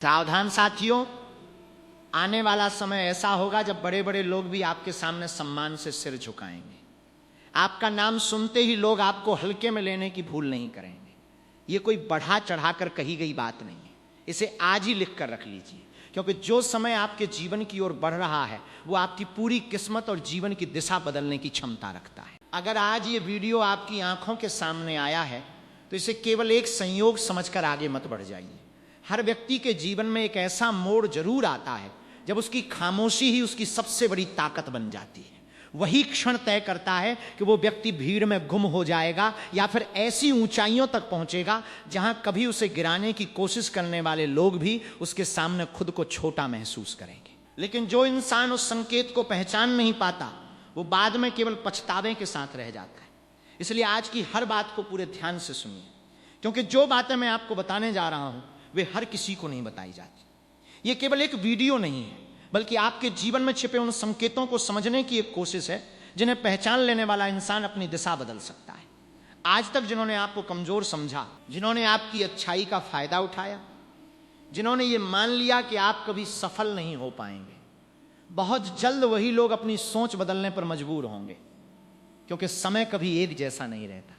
सावधान साथियों, आने वाला समय ऐसा होगा जब बड़े बड़े लोग भी आपके सामने सम्मान से सिर झुकाएंगे। आपका नाम सुनते ही लोग आपको हल्के में लेने की भूल नहीं करेंगे। ये कोई बढ़ा चढ़ाकर कही गई बात नहीं है, इसे आज ही लिख कर रख लीजिए, क्योंकि जो समय आपके जीवन की ओर बढ़ रहा है वो आपकी पूरी किस्मत और जीवन की दिशा बदलने की क्षमता रखता है। अगर आज ये वीडियो आपकी आंखों के सामने आया है तो इसे केवल एक संयोग समझकर आगे मत बढ़ जाइए। हर व्यक्ति के जीवन में एक ऐसा मोड़ जरूर आता है जब उसकी खामोशी ही उसकी सबसे बड़ी ताकत बन जाती है। वही क्षण तय करता है कि वो व्यक्ति भीड़ में गुम हो जाएगा या फिर ऐसी ऊंचाइयों तक पहुंचेगा जहां कभी उसे गिराने की कोशिश करने वाले लोग भी उसके सामने खुद को छोटा महसूस करेंगे। लेकिन जो इंसान उस संकेत को पहचान नहीं पाता वो बाद में केवल पछतावे के साथ रह जाता है। इसलिए आज की हर बात को पूरे ध्यान से सुनिए, क्योंकि जो बातें मैं आपको बताने जा रहा हूं वे हर किसी को नहीं बताई जाती। ये केवल एक वीडियो नहीं है, बल्कि आपके जीवन में छिपे उन संकेतों को समझने की एक कोशिश है जिन्हें पहचान लेने वाला इंसान अपनी दिशा बदल सकता है। आज तक जिन्होंने आपको कमजोर समझा, जिन्होंने आपकी अच्छाई का फायदा उठाया, जिन्होंने ये मान लिया कि आप कभी सफल नहीं हो पाएंगे, बहुत जल्द वही लोग अपनी सोच बदलने पर मजबूर होंगे, क्योंकि समय कभी एक जैसा नहीं रहता।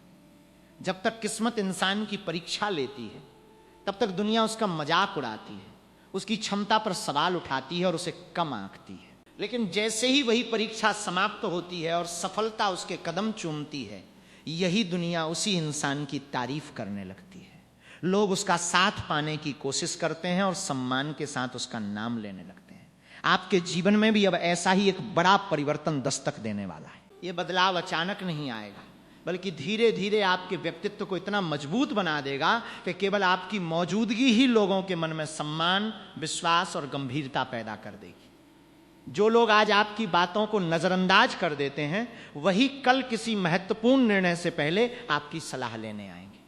जब तक किस्मत इंसान की परीक्षा लेती है तब तक दुनिया उसका मजाक उड़ाती है, उसकी क्षमता पर सवाल उठाती है और उसे कम आंकती है। लेकिन जैसे ही वही परीक्षा समाप्त होती है और सफलता उसके कदम चूमती है, यही दुनिया उसी इंसान की तारीफ करने लगती है। लोग उसका साथ पाने की कोशिश करते हैं और सम्मान के साथ उसका नाम लेने लगते हैं। आपके जीवन में भी अब ऐसा ही एक बड़ा परिवर्तन दस्तक देने वाला है। ये बदलाव अचानक नहीं आएगा, बल्कि धीरे धीरे आपके व्यक्तित्व को इतना मजबूत बना देगा कि केवल आपकी मौजूदगी ही लोगों के मन में सम्मान, विश्वास और गंभीरता पैदा कर देगी। जो लोग आज आपकी बातों को नजरअंदाज कर देते हैं वही कल किसी महत्वपूर्ण निर्णय से पहले आपकी सलाह लेने आएंगे।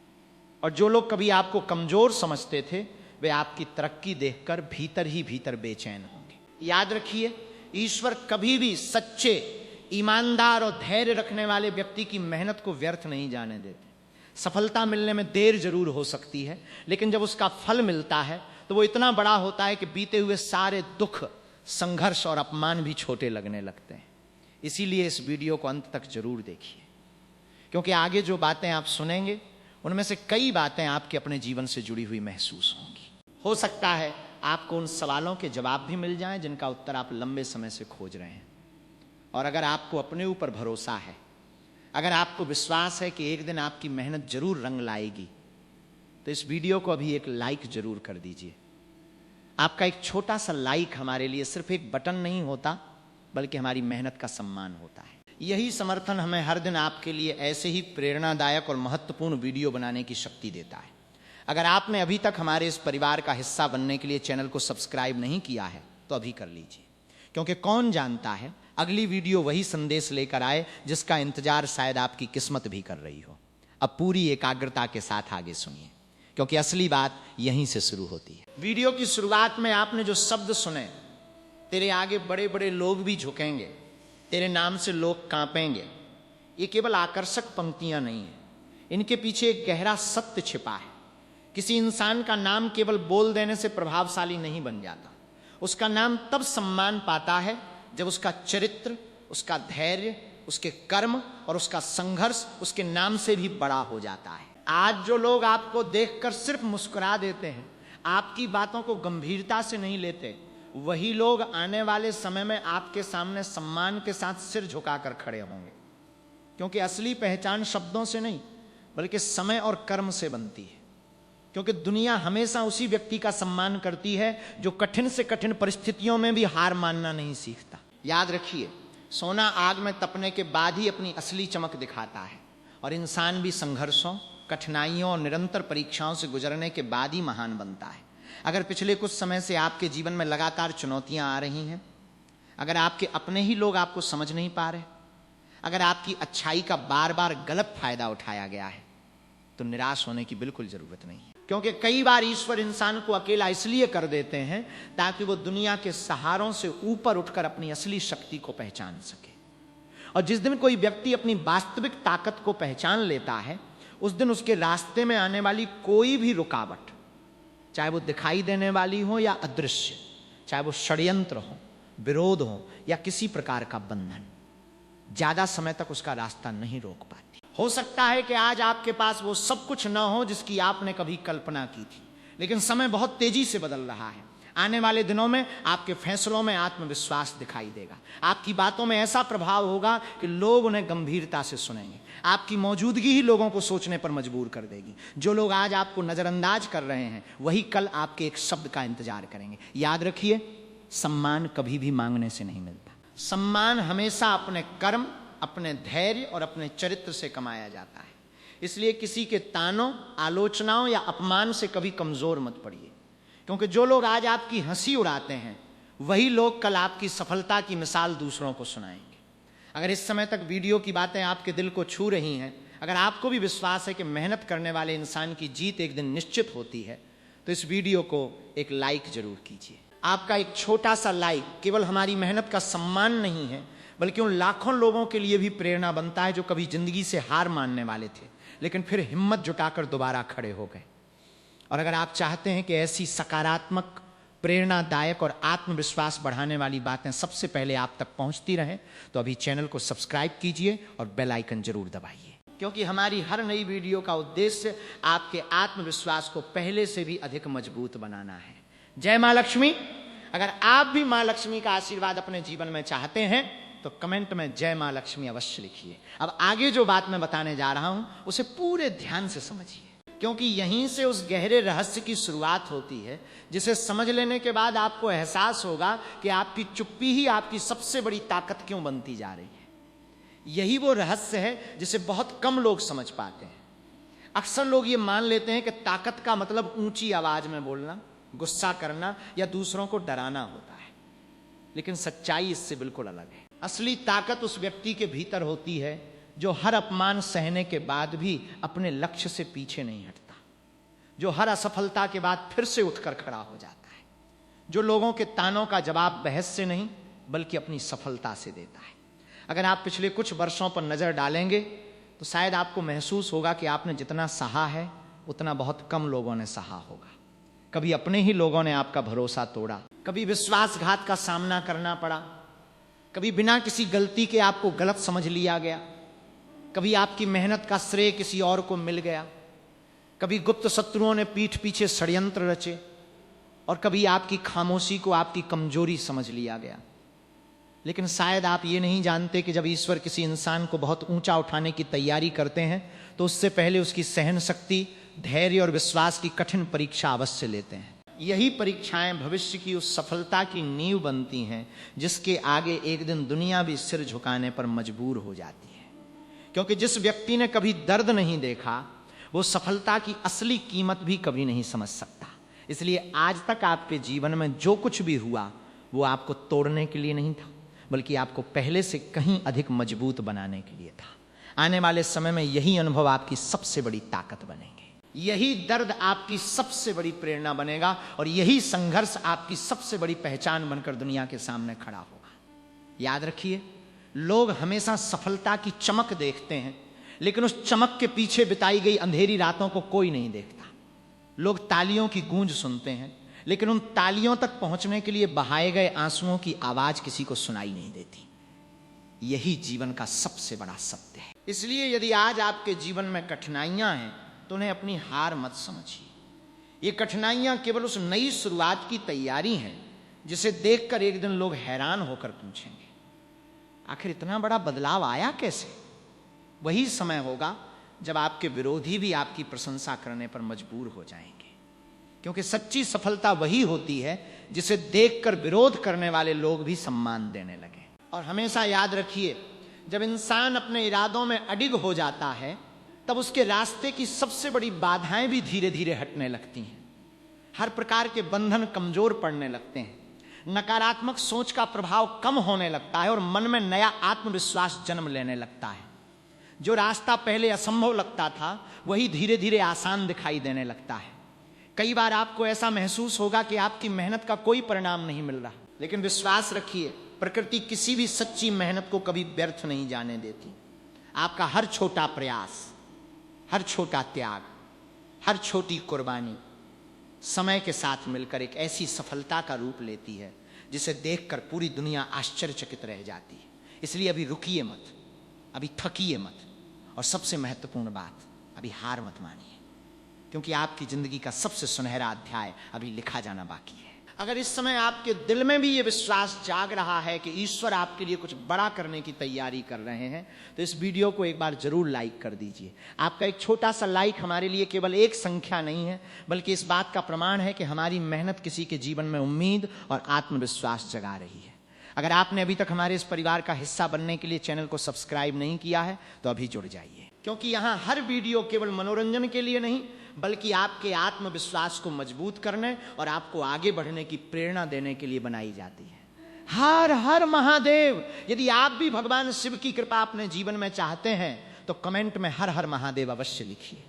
और जो लोग कभी आपको कमजोर समझते थे वे आपकी तरक्की देखकर भीतर ही भीतर बेचैन होंगे। याद रखिए, ईश्वर कभी भी सच्चे, ईमानदार और धैर्य रखने वाले व्यक्ति की मेहनत को व्यर्थ नहीं जाने देते। सफलता मिलने में देर जरूर हो सकती है, लेकिन जब उसका फल मिलता है तो वो इतना बड़ा होता है कि बीते हुए सारे दुख, संघर्ष और अपमान भी छोटे लगने लगते हैं। इसीलिए इस वीडियो को अंत तक जरूर देखिए, क्योंकि आगे जो बातें आप सुनेंगे उनमें से कई बातें आपके अपने जीवन से जुड़ी हुई महसूस होंगी। हो सकता है आपको उन सवालों के जवाब भी मिल जाएं जिनका उत्तर आप लंबे समय से खोज रहे हैं। और अगर आपको अपने ऊपर भरोसा है, अगर आपको विश्वास है कि एक दिन आपकी मेहनत जरूर रंग लाएगी, तो इस वीडियो को अभी एक लाइक जरूर कर दीजिए। आपका एक छोटा सा लाइक हमारे लिए सिर्फ एक बटन नहीं होता, बल्कि हमारी मेहनत का सम्मान होता है। यही समर्थन हमें हर दिन आपके लिए ऐसे ही प्रेरणादायक और महत्वपूर्ण वीडियो बनाने की शक्ति देता है। अगर आपने अभी तक हमारे इस परिवार का हिस्सा बनने के लिए चैनल को सब्सक्राइब नहीं किया है तो अभी कर लीजिए, क्योंकि कौन जानता है अगली वीडियो वही संदेश लेकर आए जिसका इंतजार शायद आपकी किस्मत भी कर रही हो। अब पूरी एकाग्रता के साथ आगे सुनिए, क्योंकि असली बात यहीं से शुरू होती है। वीडियो की शुरुआत में आपने जो शब्द सुने, तेरे आगे बड़े बड़े लोग भी झुकेंगे, तेरे नाम से लोग कांपेंगे, ये केवल आकर्षक पंक्तियां नहीं है, इनके पीछे एक गहरा सत्य छिपा है। किसी इंसान का नाम केवल बोल देने से प्रभावशाली नहीं बन जाता। उसका नाम तब सम्मान पाता है जब उसका चरित्र, उसका धैर्य, उसके कर्म और उसका संघर्ष उसके नाम से भी बड़ा हो जाता है। आज जो लोग आपको देखकर सिर्फ मुस्कुरा देते हैं, आपकी बातों को गंभीरता से नहीं लेते, वही लोग आने वाले समय में आपके सामने सम्मान के साथ सिर झुकाकर खड़े होंगे। क्योंकि असली पहचान शब्दों से नहीं बल्कि समय और कर्म से बनती है। क्योंकि दुनिया हमेशा उसी व्यक्ति का सम्मान करती है जो कठिन से कठिन परिस्थितियों में भी हार मानना नहीं सीखता। याद रखिए, सोना आग में तपने के बाद ही अपनी असली चमक दिखाता है, और इंसान भी संघर्षों, कठिनाइयों और निरंतर परीक्षाओं से गुजरने के बाद ही महान बनता है। अगर पिछले कुछ समय से आपके जीवन में लगातार चुनौतियां आ रही हैं, अगर आपके अपने ही लोग आपको समझ नहीं पा रहे, अगर आपकी अच्छाई का बार बार गलत फायदा उठाया गया है, तो निराश होने की बिल्कुल जरूरत नहीं है। क्योंकि कई बार ईश्वर इंसान को अकेला इसलिए कर देते हैं ताकि वो दुनिया के सहारों से ऊपर उठकर अपनी असली शक्ति को पहचान सके। और जिस दिन कोई व्यक्ति अपनी वास्तविक ताकत को पहचान लेता है, उस दिन उसके रास्ते में आने वाली कोई भी रुकावट चाहे वो दिखाई देने वाली हो या अदृश्य, चाहे वो षड्यंत्र हो, विरोध हो या किसी प्रकार का बंधन, ज्यादा समय तक उसका रास्ता नहीं रोक पाती। हो सकता है कि आज आपके पास वो सब कुछ न हो जिसकी आपने कभी कल्पना की थी, लेकिन समय बहुत तेजी से बदल रहा है। आने वाले दिनों में आपके फैसलों में आत्मविश्वास दिखाई देगा, आपकी बातों में ऐसा प्रभाव होगा कि लोग उन्हें गंभीरता से सुनेंगे। आपकी मौजूदगी ही लोगों को सोचने पर मजबूर कर देगी। जो लोग आज आपको नजरअंदाज कर रहे हैं वही कल आपके एक शब्द का इंतजार करेंगे। याद रखिए, सम्मान कभी भी मांगने से नहीं मिलता। सम्मान हमेशा अपने कर्म, अपने धैर्य और अपने चरित्र से कमाया जाता है। इसलिए किसी के तानों, आलोचनाओं या अपमान से कभी कमजोर मत पड़िए, क्योंकि जो लोग आज आपकी हंसी उड़ाते हैं वही लोग कल आपकी सफलता की मिसाल दूसरों को सुनाएंगे। अगर इस समय तक वीडियो की बातें आपके दिल को छू रही हैं, अगर आपको भी विश्वास है कि मेहनत करने वाले इंसान की जीत एक दिन निश्चित होती है, तो इस वीडियो को एक लाइक जरूर कीजिए। आपका एक छोटा सा लाइक केवल हमारी मेहनत का सम्मान नहीं है, बल्कि उन लाखों लोगों के लिए भी प्रेरणा बनता है जो कभी जिंदगी से हार मानने वाले थे, लेकिन फिर हिम्मत जुटाकर दोबारा खड़े हो गए। और अगर आप चाहते हैं कि ऐसी सकारात्मक, प्रेरणादायक और आत्मविश्वास बढ़ाने वाली बातें सबसे पहले आप तक पहुंचती रहें, तो अभी चैनल को सब्सक्राइब कीजिए और बेल आइकन जरूर दबाइए, क्योंकि हमारी हर नई वीडियो का उद्देश्य आपके आत्मविश्वास को पहले से भी अधिक मजबूत बनाना है। जय मां लक्ष्मी। अगर आप भी मां लक्ष्मी का आशीर्वाद अपने जीवन में चाहते हैं तो कमेंट में जय मां लक्ष्मी अवश्य लिखिए। अब आगे जो बात मैं बताने जा रहा हूं उसे पूरे ध्यान से समझिए, क्योंकि यहीं से उस गहरे रहस्य की शुरुआत होती है जिसे समझ लेने के बाद आपको एहसास होगा कि आपकी चुप्पी ही आपकी सबसे बड़ी ताकत क्यों बनती जा रही है। यही वो रहस्य है जिसे बहुत कम लोग समझ पाते हैं। अक्सर लोग ये मान लेते हैं कि ताकत का मतलब ऊंची आवाज में बोलना, गुस्सा करना या दूसरों को डराना होता है, लेकिन सच्चाई इससे बिल्कुल अलग है। असली ताकत उस व्यक्ति के भीतर होती है जो हर अपमान सहने के बाद भी अपने लक्ष्य से पीछे नहीं हटता, जो हर असफलता के बाद फिर से उठकर खड़ा हो जाता है, जो लोगों के तानों का जवाब बहस से नहीं बल्कि अपनी सफलता से देता है। अगर आप पिछले कुछ वर्षों पर नजर डालेंगे तो शायद आपको महसूस होगा कि आपने जितना सहा है उतना बहुत कम लोगों ने सहा होगा। कभी अपने ही लोगों ने आपका भरोसा तोड़ा, कभी विश्वासघात का सामना करना पड़ा, कभी बिना किसी गलती के आपको गलत समझ लिया गया, कभी आपकी मेहनत का श्रेय किसी और को मिल गया, कभी गुप्त शत्रुओं ने पीठ पीछे षड्यंत्र रचे, और कभी आपकी खामोशी को आपकी कमजोरी समझ लिया गया। लेकिन शायद आप ये नहीं जानते कि जब ईश्वर किसी इंसान को बहुत ऊंचा उठाने की तैयारी करते हैं तो उससे पहले उसकी सहन शक्ति, धैर्य और विश्वास की कठिन परीक्षा अवश्य लेते हैं। यही परीक्षाएं भविष्य की उस सफलता की नींव बनती हैं जिसके आगे एक दिन दुनिया भी सिर झुकाने पर मजबूर हो जाती है। क्योंकि जिस व्यक्ति ने कभी दर्द नहीं देखा वो सफलता की असली कीमत भी कभी नहीं समझ सकता। इसलिए आज तक आपके जीवन में जो कुछ भी हुआ वो आपको तोड़ने के लिए नहीं था, बल्कि आपको पहले से कहीं अधिक मजबूत बनाने के लिए था। आने वाले समय में यही अनुभव आपकी सबसे बड़ी ताकत बनेंगे, यही दर्द आपकी सबसे बड़ी प्रेरणा बनेगा, और यही संघर्ष आपकी सबसे बड़ी पहचान बनकर दुनिया के सामने खड़ा होगा। याद रखिए, लोग हमेशा सफलता की चमक देखते हैं, लेकिन उस चमक के पीछे बिताई गई अंधेरी रातों को कोई नहीं देखता। लोग तालियों की गूंज सुनते हैं, लेकिन उन तालियों तक पहुंचने के लिए बहाए गए आंसुओं की आवाज किसी को सुनाई नहीं देती। यही जीवन का सबसे बड़ा सत्य है। इसलिए यदि आज आपके जीवन में कठिनाइयां हैं तो उन्हें अपनी हार मत समझिए। ये कठिनाइयां केवल उस नई शुरुआत की तैयारी हैं जिसे देखकर एक दिन लोग हैरान होकर पूछेंगे, आखिर इतना बड़ा बदलाव आया कैसे? वही समय होगा जब आपके विरोधी भी आपकी प्रशंसा करने पर मजबूर हो जाएंगे, क्योंकि सच्ची सफलता वही होती है जिसे देखकर विरोध करने वाले लोग भी सम्मान देने लगे। और हमेशा याद रखिए, जब इंसान अपने इरादों में अडिग हो जाता है तब उसके रास्ते की सबसे बड़ी बाधाएं भी धीरे धीरे हटने लगती हैं। हर प्रकार के बंधन कमजोर पड़ने लगते हैं, नकारात्मक सोच का प्रभाव कम होने लगता है और मन में नया आत्मविश्वास जन्म लेने लगता है। जो रास्ता पहले असंभव लगता था वही धीरे धीरे आसान दिखाई देने लगता है। कई बार आपको ऐसा महसूस होगा कि आपकी मेहनत का कोई परिणाम नहीं मिल रहा, लेकिन विश्वास रखिए, प्रकृति किसी भी सच्ची मेहनत को कभी व्यर्थ नहीं जाने देती। आपका हर छोटा प्रयास, हर छोटा त्याग, हर छोटी कुर्बानी समय के साथ मिलकर एक ऐसी सफलता का रूप लेती है जिसे देखकर पूरी दुनिया आश्चर्यचकित रह जाती है। इसलिए अभी रुकिए मत, अभी थकिए मत, और सबसे महत्वपूर्ण बात, अभी हार मत मानिए, क्योंकि आपकी जिंदगी का सबसे सुनहरा अध्याय अभी लिखा जाना बाकी है। अगर इस समय आपके दिल में भी ये विश्वास जाग रहा है कि ईश्वर आपके लिए कुछ बड़ा करने की तैयारी कर रहे हैं, तो इस वीडियो को एक बार जरूर लाइक कर दीजिए। आपका एक छोटा सा लाइक हमारे लिए केवल एक संख्या नहीं है, बल्कि इस बात का प्रमाण है कि हमारी मेहनत किसी के जीवन में उम्मीद और आत्मविश्वास जगा रही है। अगर आपने अभी तक हमारे इस परिवार का हिस्सा बनने के लिए चैनल को सब्सक्राइब नहीं किया है तो अभी जुड़ जाइए, क्योंकि यहाँ हर वीडियो केवल मनोरंजन के लिए नहीं, बल्कि आपके आत्मविश्वास को मजबूत करने और आपको आगे बढ़ने की प्रेरणा देने के लिए बनाई जाती है। हर हर महादेव। यदि आप भी भगवान शिव की कृपा अपने जीवन में चाहते हैं तो कमेंट में हर हर महादेव अवश्य लिखिए।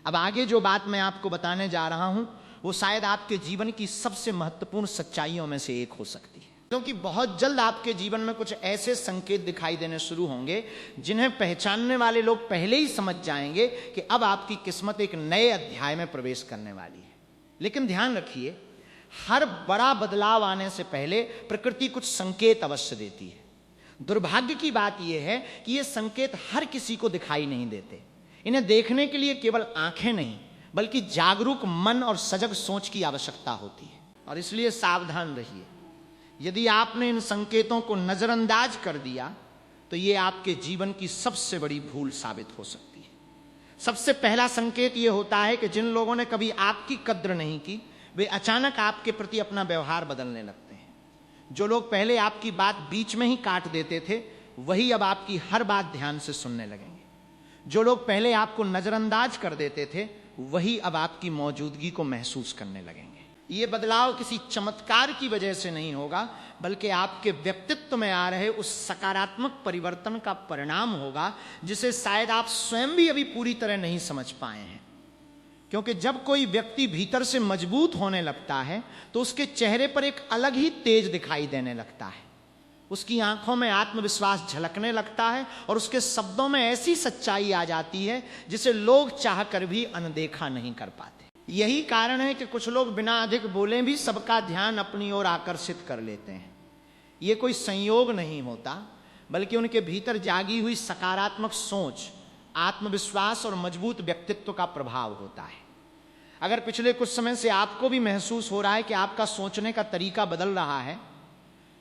अब आगे जो बात मैं आपको बताने जा रहा हूं वो शायद आपके जीवन की सबसे महत्वपूर्ण सच्चाइयों में से एक हो सकती है, क्योंकि बहुत जल्द आपके जीवन में कुछ ऐसे संकेत दिखाई देने शुरू होंगे जिन्हें पहचानने वाले लोग पहले ही समझ जाएंगे कि अब आपकी किस्मत एक नए अध्याय में प्रवेश करने वाली है। लेकिन ध्यान रखिए, हर बड़ा बदलाव आने से पहले प्रकृति कुछ संकेत अवश्य देती है। दुर्भाग्य की बात यह है कि ये संकेत हर किसी को दिखाई नहीं देते। इन्हें देखने के लिए केवल आंखें नहीं, बल्कि जागरूक मन और सजग सोच की आवश्यकता होती है। और इसलिए सावधान रहिए। यदि आपने इन संकेतों को नजरअंदाज कर दिया तो ये आपके जीवन की सबसे बड़ी भूल साबित हो सकती है। सबसे पहला संकेत ये होता है कि जिन लोगों ने कभी आपकी कद्र नहीं की, वे अचानक आपके प्रति अपना व्यवहार बदलने लगते हैं। जो लोग पहले आपकी बात बीच में ही काट देते थे, वही अब आपकी हर बात ध्यान से सुनने लगेंगे। जो लोग पहले आपको नजरअंदाज कर देते थे, वही अब आपकी मौजूदगी को महसूस करने लगेंगे। ये बदलाव किसी चमत्कार की वजह से नहीं होगा, बल्कि आपके व्यक्तित्व में आ रहे उस सकारात्मक परिवर्तन का परिणाम होगा जिसे शायद आप स्वयं भी अभी पूरी तरह नहीं समझ पाए हैं। क्योंकि जब कोई व्यक्ति भीतर से मजबूत होने लगता है तो उसके चेहरे पर एक अलग ही तेज दिखाई देने लगता है। उसकी आंखों में आत्मविश्वास झलकने लगता है और उसके शब्दों में ऐसी सच्चाई आ जाती है जिसे लोग चाहकर भी अनदेखा नहीं कर पाते। यही कारण है कि कुछ लोग बिना अधिक बोले भी सबका ध्यान अपनी ओर आकर्षित कर लेते हैं। ये कोई संयोग नहीं होता, बल्कि उनके भीतर जागी हुई सकारात्मक सोच, आत्मविश्वास और मजबूत व्यक्तित्व का प्रभाव होता है। अगर पिछले कुछ समय से आपको भी महसूस हो रहा है कि आपका सोचने का तरीका बदल रहा है,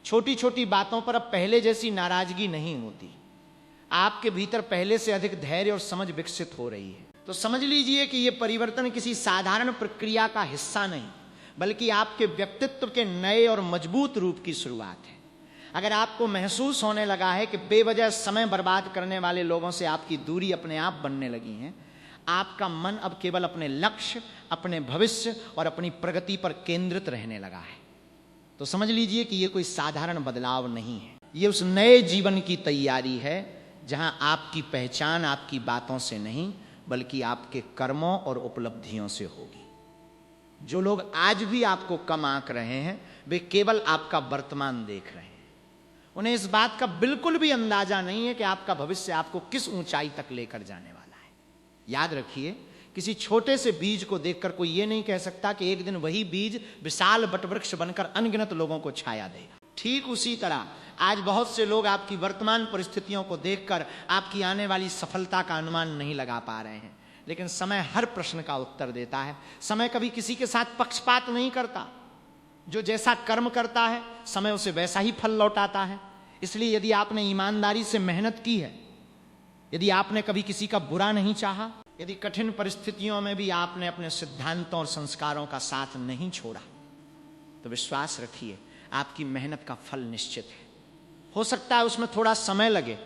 छोटी छोटी बातों पर अब पहले जैसी नाराजगी नहीं होती, आपके भीतर पहले से अधिक धैर्य और समझ विकसित हो रही है, तो समझ लीजिए कि यह परिवर्तन किसी साधारण प्रक्रिया का हिस्सा नहीं, बल्कि आपके व्यक्तित्व के नए और मजबूत रूप की शुरुआत है। अगर आपको महसूस होने लगा है कि बेवजह समय बर्बाद करने वाले लोगों से आपकी दूरी अपने आप बनने लगी है, आपका मन अब केवल अपने लक्ष्य, अपने भविष्य और अपनी प्रगति पर केंद्रित रहने लगा है, तो समझ लीजिए कि यह कोई साधारण बदलाव नहीं है। यह उस नए जीवन की तैयारी है जहां आपकी पहचान आपकी बातों से नहीं, बल्कि आपके कर्मों और उपलब्धियों से होगी। जो लोग आज भी आपको कम आंक रहे हैं, वे केवल आपका वर्तमान देख रहे हैं। उन्हें इस बात का बिल्कुल भी अंदाजा नहीं है कि आपका भविष्य आपको किस ऊंचाई तक लेकर जाने वाला है। याद रखिए, किसी छोटे से बीज को देखकर कोई यह नहीं कह सकता कि एक दिन वही बीज विशाल वटवृक्ष बनकर अनगिनत लोगों को छाया देगा। ठीक उसी तरह आज बहुत से लोग आपकी वर्तमान परिस्थितियों को देखकर आपकी आने वाली सफलता का अनुमान नहीं लगा पा रहे हैं, लेकिन समय हर प्रश्न का उत्तर देता है। समय कभी किसी के साथ पक्षपात नहीं करता। जो जैसा कर्म करता है, समय उसे वैसा ही फल लौटाता है। इसलिए यदि आपने ईमानदारी से मेहनत की है, यदि आपने कभी किसी का बुरा नहीं चाहा, यदि कठिन परिस्थितियों में भी आपने अपने सिद्धांतों और संस्कारों का साथ नहीं छोड़ा, तो विश्वास रखिए आपकी मेहनत का फल निश्चित है। हो सकता है उसमें थोड़ा समय लगे,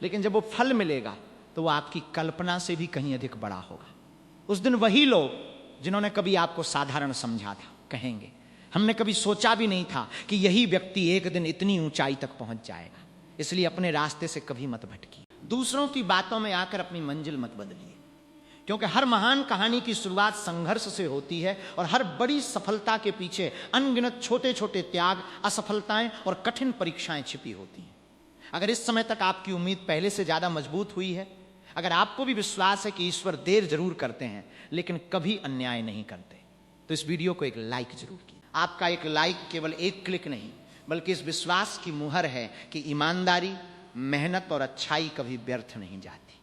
लेकिन जब वो फल मिलेगा तो वो आपकी कल्पना से भी कहीं अधिक बड़ा होगा। उस दिन वही लोग जिन्होंने कभी आपको साधारण समझा था कहेंगे, हमने कभी सोचा भी नहीं था कि यही व्यक्ति एक दिन इतनी ऊंचाई तक पहुंच जाएगा। इसलिए अपने रास्ते से कभी मत भटकिए। दूसरों की बातों में आकर अपनी मंजिल मत बदलिए, क्योंकि हर महान कहानी की शुरुआत संघर्ष से होती है और हर बड़ी सफलता के पीछे अनगिनत छोटे छोटे त्याग, असफलताएं और कठिन परीक्षाएं छिपी होती हैं। अगर इस समय तक आपकी उम्मीद पहले से ज्यादा मजबूत हुई है, अगर आपको भी विश्वास है कि ईश्वर देर जरूर करते हैं लेकिन कभी अन्याय नहीं करते, तो इस वीडियो को एक लाइक जरूर कीजिए। आपका एक लाइक केवल एक क्लिक नहीं, बल्कि इस विश्वास की मुहर है कि ईमानदारी, मेहनत और अच्छाई कभी व्यर्थ नहीं जाती।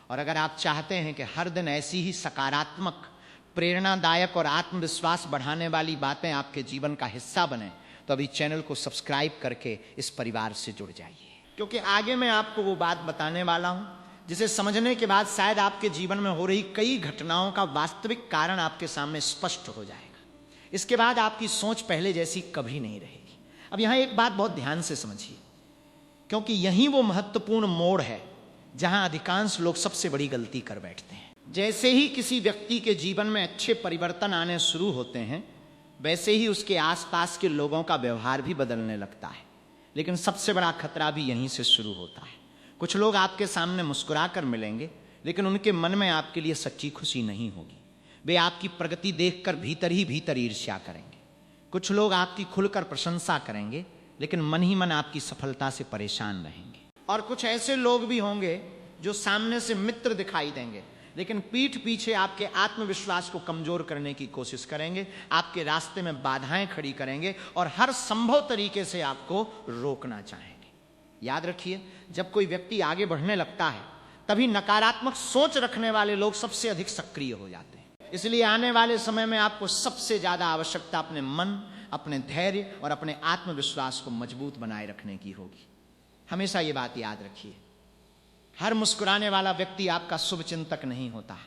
और अगर आप चाहते हैं कि हर दिन ऐसी ही सकारात्मक, प्रेरणादायक और आत्मविश्वास बढ़ाने वाली बातें आपके जीवन का हिस्सा बने, तो अभी चैनल को सब्सक्राइब करके इस परिवार से जुड़ जाइए। क्योंकि आगे मैं आपको वो बात बताने वाला हूं जिसे समझने के बाद शायद आपके जीवन में हो रही कई घटनाओं का वास्तविक कारण आपके सामने स्पष्ट हो जाएगा। इसके बाद आपकी सोच पहले जैसी कभी नहीं रहेगी। अब यहां एक बात बहुत ध्यान से समझिए, क्योंकि यही वो महत्वपूर्ण मोड़ है जहां अधिकांश लोग सबसे बड़ी गलती कर बैठते हैं। जैसे ही किसी व्यक्ति के जीवन में अच्छे परिवर्तन आने शुरू होते हैं, वैसे ही उसके आसपास के लोगों का व्यवहार भी बदलने लगता है। लेकिन सबसे बड़ा खतरा भी यहीं से शुरू होता है। कुछ लोग आपके सामने मुस्कुरा कर मिलेंगे, लेकिन उनके मन में आपके लिए सच्ची खुशी नहीं होगी। वे आपकी प्रगति देखकर भीतर ही भीतर ईर्ष्या करेंगे। कुछ लोग आपकी खुलकर प्रशंसा करेंगे, लेकिन मन ही मन आपकी सफलता से परेशान रहेंगे। और कुछ ऐसे लोग भी होंगे जो सामने से मित्र दिखाई देंगे, लेकिन पीठ पीछे आपके आत्मविश्वास को कमजोर करने की कोशिश करेंगे, आपके रास्ते में बाधाएं खड़ी करेंगे और हर संभव तरीके से आपको रोकना चाहेंगे। याद रखिए, जब कोई व्यक्ति आगे बढ़ने लगता है, तभी नकारात्मक सोच रखने वाले लोग सबसे अधिक सक्रिय हो जाते हैं। इसलिए आने वाले समय में आपको सबसे ज्यादा आवश्यकता अपने मन, अपने धैर्य और अपने आत्मविश्वास को मजबूत बनाए रखने की होगी। हमेशा ये बात याद रखिए, हर मुस्कुराने वाला व्यक्ति आपका शुभ चिंतक नहीं होता,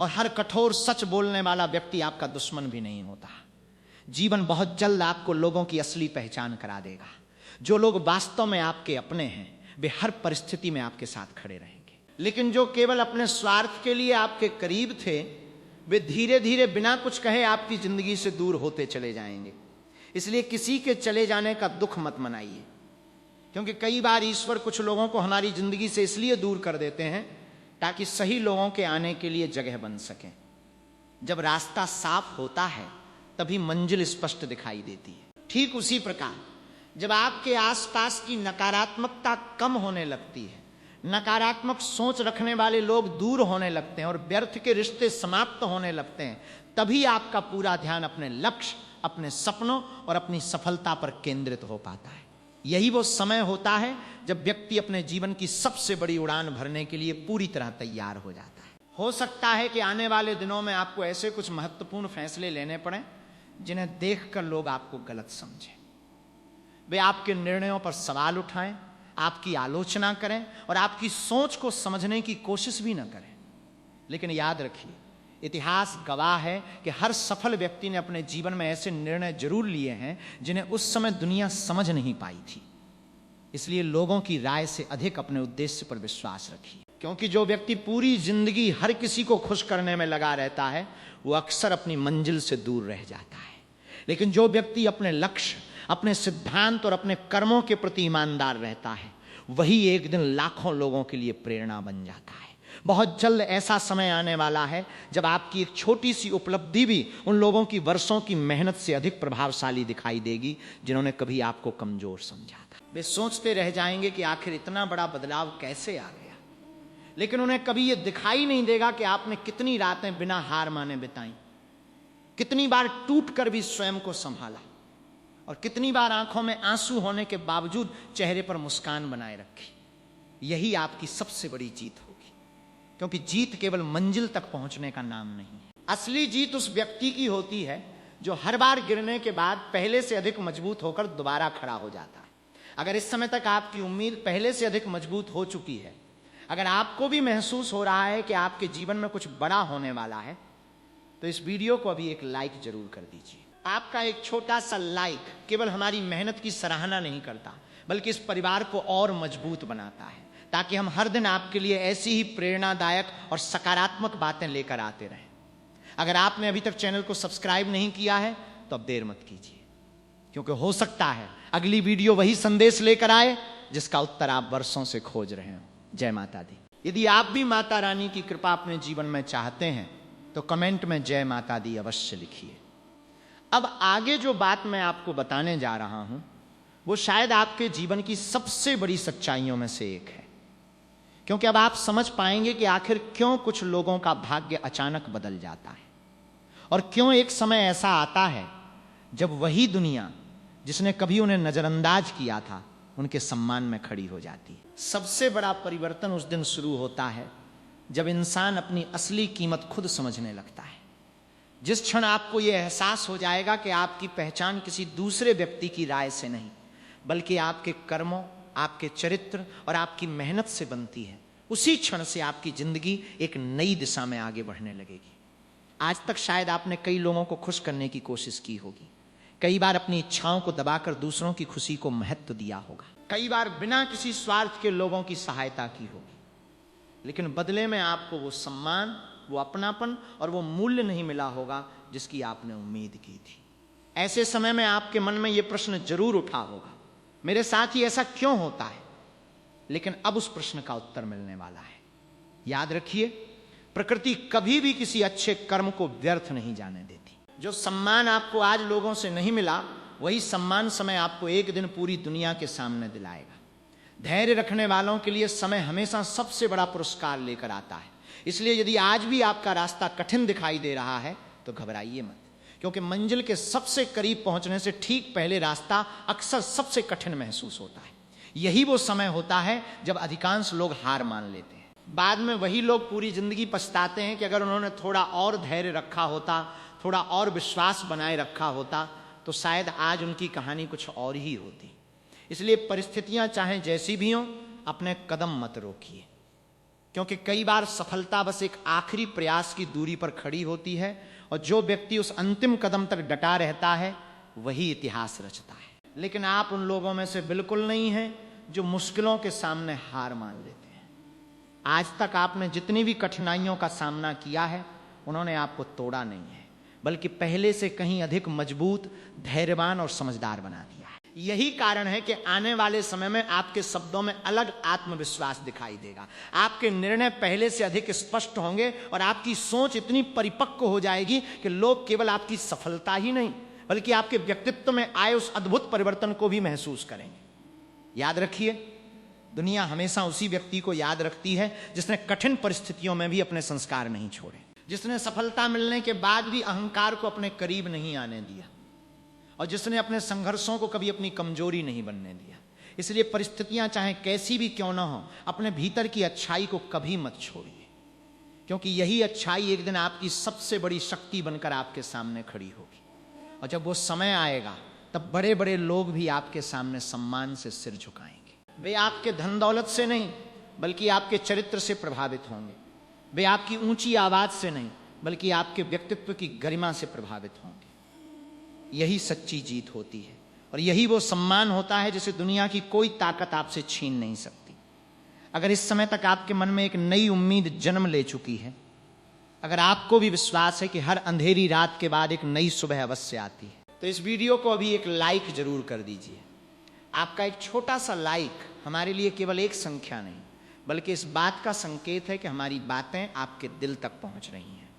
और हर कठोर सच बोलने वाला व्यक्ति आपका दुश्मन भी नहीं होता। जीवन बहुत जल्द आपको लोगों की असली पहचान करा देगा। जो लोग वास्तव में आपके अपने हैं, वे हर परिस्थिति में आपके साथ खड़े रहेंगे। लेकिन जो केवल अपने स्वार्थ के लिए आपके करीब थे, वे धीरे धीरे बिना कुछ कहे आपकी जिंदगी से दूर होते चले जाएंगे। इसलिए किसी के चले जाने का दुख मत मनाइए, क्योंकि कई बार ईश्वर कुछ लोगों को हमारी जिंदगी से इसलिए दूर कर देते हैं ताकि सही लोगों के आने के लिए जगह बन सके। जब रास्ता साफ होता है, तभी मंजिल स्पष्ट दिखाई देती है। ठीक उसी प्रकार जब आपके आसपास की नकारात्मकता कम होने लगती है, नकारात्मक सोच रखने वाले लोग दूर होने लगते हैं और व्यर्थ के रिश्ते समाप्त होने लगते हैं, तभी आपका पूरा ध्यान अपने लक्ष्य, अपने सपनों और अपनी सफलता पर केंद्रित हो पाता है। यही वो समय होता है जब व्यक्ति अपने जीवन की सबसे बड़ी उड़ान भरने के लिए पूरी तरह तैयार हो जाता है। हो सकता है कि आने वाले दिनों में आपको ऐसे कुछ महत्वपूर्ण फैसले लेने पड़े जिन्हें देखकर लोग आपको गलत समझें। वे आपके निर्णयों पर सवाल उठाएं, आपकी आलोचना करें और आपकी सोच को समझने की कोशिश भी न करें। लेकिन याद रखिए, इतिहास गवाह है कि हर सफल व्यक्ति ने अपने जीवन में ऐसे निर्णय जरूर लिए हैं जिन्हें उस समय दुनिया समझ नहीं पाई थी। इसलिए लोगों की राय से अधिक अपने उद्देश्य पर विश्वास रखिए, क्योंकि जो व्यक्ति पूरी जिंदगी हर किसी को खुश करने में लगा रहता है, वो अक्सर अपनी मंजिल से दूर रह जाता है। लेकिन जो व्यक्ति अपने लक्ष्य, अपने सिद्धांत और अपने कर्मों के प्रति ईमानदार रहता है, वही एक दिन लाखों लोगों के लिए प्रेरणा बन जाता है। बहुत जल्द ऐसा समय आने वाला है जब आपकी एक छोटी सी उपलब्धि भी उन लोगों की वर्षों की मेहनत से अधिक प्रभावशाली दिखाई देगी जिन्होंने कभी आपको कमजोर समझा था। वे सोचते रह जाएंगे कि आखिर इतना बड़ा बदलाव कैसे आ गया, लेकिन उन्हें कभी यह दिखाई नहीं देगा कि आपने कितनी रातें बिना हार माने बिताई, कितनी बार टूट कर भी स्वयं को संभाला और कितनी बार आंखों में आंसू होने के बावजूद चेहरे पर मुस्कान बनाए रखी। यही आपकी सबसे बड़ी जीत होगी, क्योंकि जीत केवल मंजिल तक पहुंचने का नाम नहीं है। असली जीत उस व्यक्ति की होती है जो हर बार गिरने के बाद पहले से अधिक मजबूत होकर दोबारा खड़ा हो जाता है। अगर इस समय तक आपकी उम्मीद पहले से अधिक मजबूत हो चुकी है, अगर आपको भी महसूस हो रहा है कि आपके जीवन में कुछ बड़ा होने वाला है, तो इस वीडियो को अभी एक लाइक जरूर कर दीजिए। आपका एक छोटा सा लाइक केवल हमारी मेहनत की सराहना नहीं करता, बल्कि इस परिवार को और मजबूत बनाता है, ताकि हम हर दिन आपके लिए ऐसी ही प्रेरणादायक और सकारात्मक बातें लेकर आते रहें। अगर आपने अभी तक चैनल को सब्सक्राइब नहीं किया है, तो अब देर मत कीजिए, क्योंकि हो सकता है अगली वीडियो वही संदेश लेकर आए जिसका उत्तर आप वर्षों से खोज रहे हो। जय माता दी। यदि आप भी माता रानी की कृपा अपने जीवन में चाहते हैं, तो कमेंट में जय माता दी अवश्य लिखिए। अब आगे जो बात मैं आपको बताने जा रहा हूं, वो शायद आपके जीवन की सबसे बड़ी सच्चाइयों में से एक है, क्योंकि अब आप समझ पाएंगे कि आखिर क्यों कुछ लोगों का भाग्य अचानक बदल जाता है और क्यों एक समय ऐसा आता है जब वही दुनिया जिसने कभी उन्हें नजरअंदाज किया था उनके सम्मान में खड़ी हो जाती है। सबसे बड़ा परिवर्तन उस दिन शुरू होता है जब इंसान अपनी असली कीमत खुद समझने लगता है। जिस क्षण आपको यह एहसास हो जाएगा कि आपकी पहचान किसी दूसरे व्यक्ति की राय से नहीं बल्कि आपके कर्मों, आपके चरित्र और आपकी मेहनत से बनती है, उसी क्षण से आपकी जिंदगी एक नई दिशा में आगे बढ़ने लगेगी। आज तक शायद आपने कई लोगों को खुश करने की कोशिश की होगी, कई बार अपनी इच्छाओं को दबाकर दूसरों की खुशी को महत्व दिया होगा, कई बार बिना किसी स्वार्थ के लोगों की सहायता की होगी, लेकिन बदले में आपको वो सम्मान, वो अपनापन और वो मूल्य नहीं मिला होगा जिसकी आपने उम्मीद की थी। ऐसे समय में आपके मन में ये प्रश्न जरूर उठा होगा, मेरे साथ ही ऐसा क्यों होता है? लेकिन अब उस प्रश्न का उत्तर मिलने वाला है। याद रखिए, प्रकृति कभी भी किसी अच्छे कर्म को व्यर्थ नहीं जाने देती। जो सम्मान आपको आज लोगों से नहीं मिला, वही सम्मान समय आपको एक दिन पूरी दुनिया के सामने दिलाएगा। धैर्य रखने वालों के लिए समय हमेशा सबसे बड़ा पुरस्कार लेकर आता है। इसलिए यदि आज भी आपका रास्ता कठिन दिखाई दे रहा है तो घबराइए मत, क्योंकि मंजिल के सबसे करीब पहुंचने से ठीक पहले रास्ता अक्सर सबसे कठिन महसूस होता है। यही वो समय होता है जब अधिकांश लोग हार मान लेते हैं। बाद में वही लोग पूरी जिंदगी पछताते हैं कि अगर उन्होंने थोड़ा और धैर्य रखा होता, थोड़ा और विश्वास बनाए रखा होता, तो शायद आज उनकी कहानी कुछ और ही होती। इसलिए परिस्थितियां चाहे जैसी भी हों, अपने कदम मत रोकिए, क्योंकि कई बार सफलता बस एक आखिरी प्रयास की दूरी पर खड़ी होती है, और जो व्यक्ति उस अंतिम कदम तक डटा रहता है वही इतिहास रचता है। लेकिन आप उन लोगों में से बिल्कुल नहीं हैं जो मुश्किलों के सामने हार मान लेते हैं। आज तक आपने जितनी भी कठिनाइयों का सामना किया है, उन्होंने आपको तोड़ा नहीं है, बल्कि पहले से कहीं अधिक मजबूत, धैर्यवान और समझदार बना दिया है। यही कारण है कि आने वाले समय में आपके शब्दों में अलग आत्मविश्वास दिखाई देगा, आपके निर्णय पहले से अधिक स्पष्ट होंगे और आपकी सोच इतनी परिपक्व हो जाएगी कि लोग केवल आपकी सफलता ही नहीं बल्कि आपके व्यक्तित्व में आए उस अद्भुत परिवर्तन को भी महसूस करेंगे। याद रखिए, दुनिया हमेशा उसी व्यक्ति को याद रखती है जिसने कठिन परिस्थितियों में भी अपने संस्कार नहीं छोड़े, जिसने सफलता मिलने के बाद भी अहंकार को अपने करीब नहीं आने दिया, और जिसने अपने संघर्षों को कभी अपनी कमजोरी नहीं बनने दिया। इसलिए परिस्थितियां चाहे कैसी भी क्यों ना हो, अपने भीतर की अच्छाई को कभी मत छोड़िए, क्योंकि यही अच्छाई एक दिन आपकी सबसे बड़ी शक्ति बनकर आपके सामने खड़ी होगी। और जब वो समय आएगा तब बड़े बड़े लोग भी आपके सामने सम्मान से सिर झुकाएंगे। वे आपके धन दौलत से नहीं बल्कि आपके चरित्र से प्रभावित होंगे। वे आपकी ऊंची आवाज से नहीं बल्कि आपके व्यक्तित्व की गरिमा से प्रभावित होंगे। यही सच्ची जीत होती है, और यही वो सम्मान होता है जिसे दुनिया की कोई ताकत आपसे छीन नहीं सकती। अगर इस समय तक आपके मन में एक नई उम्मीद जन्म ले चुकी है, अगर आपको भी विश्वास है कि हर अंधेरी रात के बाद एक नई सुबह अवश्य आती है, तो इस वीडियो को अभी एक लाइक जरूर कर दीजिए। आपका एक छोटा सा लाइक हमारे लिए केवल एक संख्या नहीं बल्कि इस बात का संकेत है कि हमारी बातें आपके दिल तक पहुंच रही हैं।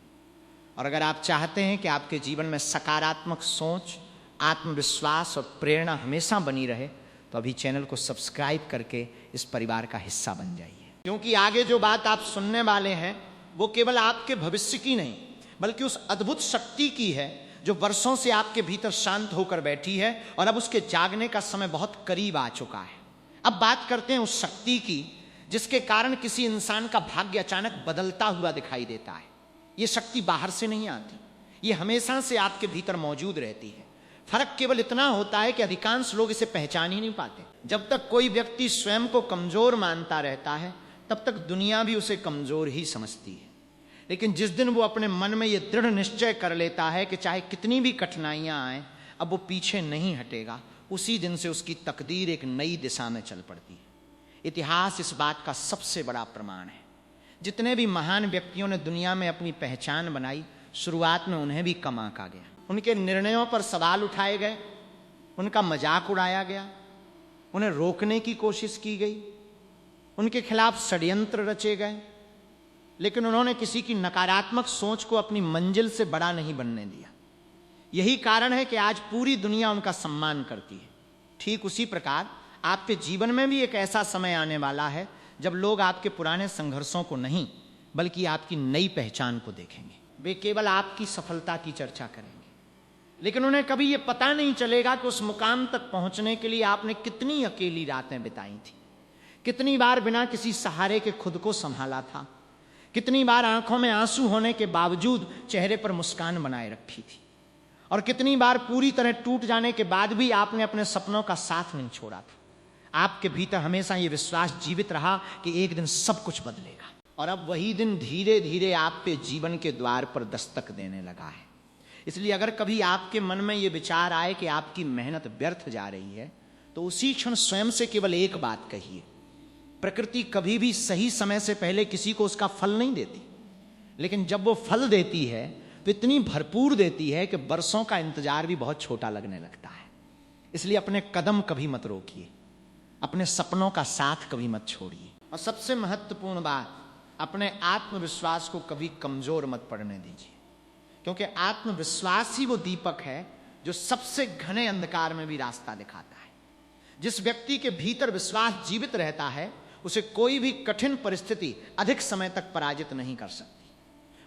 और अगर आप चाहते हैं कि आपके जीवन में सकारात्मक सोच, आत्मविश्वास और प्रेरणा हमेशा बनी रहे, तो अभी चैनल को सब्सक्राइब करके इस परिवार का हिस्सा बन जाइए, क्योंकि आगे जो बात आप सुनने वाले हैं वो केवल आपके भविष्य की नहीं बल्कि उस अद्भुत शक्ति की है जो वर्षों से आपके भीतर शांत होकर बैठी है, और अब उसके जागने का समय बहुत करीब आ चुका है। अब बात करते हैं उस शक्ति की जिसके कारण किसी इंसान का भाग्य अचानक बदलता हुआ दिखाई देता है। ये शक्ति बाहर से नहीं आती, ये हमेशा से आपके भीतर मौजूद रहती है। फर्क केवल इतना होता है कि अधिकांश लोग इसे पहचान ही नहीं पाते। जब तक कोई व्यक्ति स्वयं को कमजोर मानता रहता है, तब तक दुनिया भी उसे कमजोर ही समझती है। लेकिन जिस दिन वो अपने मन में ये दृढ़ निश्चय कर लेता है कि चाहे कितनी भी कठिनाइयां आए, अब वो पीछे नहीं हटेगा, उसी दिन से उसकी तकदीर एक नई दिशा में चल पड़ती है। इतिहास इस बात का सबसे बड़ा प्रमाण है। जितने भी महान व्यक्तियों ने दुनिया में अपनी पहचान बनाई, शुरुआत में उन्हें भी कम आंका गया। उनके निर्णयों पर सवाल उठाए गए, उनका मजाक उड़ाया गया, उन्हें रोकने की कोशिश की गई, उनके खिलाफ षड्यंत्र रचे गए, लेकिन उन्होंने किसी की नकारात्मक सोच को अपनी मंजिल से बड़ा नहीं बनने दिया। यही कारण है कि आज पूरी दुनिया उनका सम्मान करती है। ठीक उसी प्रकार आपके जीवन में भी एक ऐसा समय आने वाला है जब लोग आपके पुराने संघर्षों को नहीं बल्कि आपकी नई पहचान को देखेंगे। वे केवल आपकी सफलता की चर्चा करेंगे, लेकिन उन्हें कभी ये पता नहीं चलेगा कि उस मुकाम तक पहुंचने के लिए आपने कितनी अकेली रातें बिताई थी, कितनी बार बिना किसी सहारे के खुद को संभाला था, कितनी बार आंखों में आंसू होने के बावजूद चेहरे पर मुस्कान बनाए रखी थी, और कितनी बार पूरी तरह टूट जाने के बाद भी आपने अपने सपनों का साथ नहीं छोड़ा था। आपके भीतर हमेशा ये विश्वास जीवित रहा कि एक दिन सब कुछ बदलेगा, और अब वही दिन धीरे धीरे आपके जीवन के द्वार पर दस्तक देने लगा है। इसलिए अगर कभी आपके मन में ये विचार आए कि आपकी मेहनत व्यर्थ जा रही है, तो उसी क्षण स्वयं से केवल एक बात कहिए, प्रकृति कभी भी सही समय से पहले किसी को उसका फल नहीं देती, लेकिन जब वो फल देती है तो इतनी भरपूर देती है कि बरसों का इंतजार भी बहुत छोटा लगने लगता है। इसलिए अपने कदम कभी मत रोकिए, अपने सपनों का साथ कभी मत छोड़िए, और सबसे महत्वपूर्ण बात, अपने आत्मविश्वास को कभी कमजोर मत पड़ने दीजिए, क्योंकि आत्मविश्वास ही वो दीपक है जो सबसे घने अंधकार में भी रास्ता दिखाता है। जिस व्यक्ति के भीतर विश्वास जीवित रहता है, उसे कोई भी कठिन परिस्थिति अधिक समय तक पराजित नहीं कर सकती।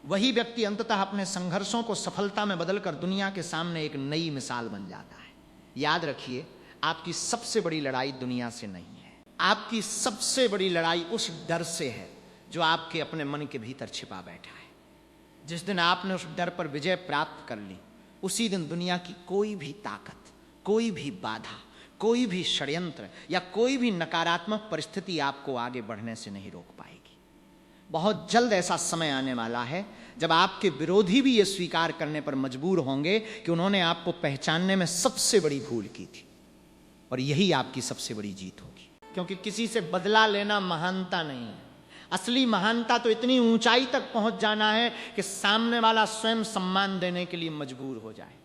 वही व्यक्ति अंततः अपने संघर्षों को सफलता में बदलकर दुनिया के सामने एक नई मिसाल बन जाता है। याद रखिए, आपकी सबसे बड़ी लड़ाई दुनिया से नहीं है, आपकी सबसे बड़ी लड़ाई उस डर से है जो आपके अपने मन के भीतर छिपा बैठा है। जिस दिन आपने उस डर पर विजय प्राप्त कर ली, उसी दिन दुनिया की कोई भी ताकत, कोई भी बाधा, कोई भी षड्यंत्र या कोई भी नकारात्मक परिस्थिति आपको आगे बढ़ने से नहीं रोक पाएगी। बहुत जल्द ऐसा समय आने वाला है जब आपके विरोधी भी ये स्वीकार करने पर मजबूर होंगे कि उन्होंने आपको पहचानने में सबसे बड़ी भूल की थी, और यही आपकी सबसे बड़ी जीत होगी। क्योंकि किसी से बदला लेना महानता नहीं है, असली महानता तो इतनी ऊंचाई तक पहुंच जाना है कि सामने वाला स्वयं सम्मान देने के लिए मजबूर हो जाए।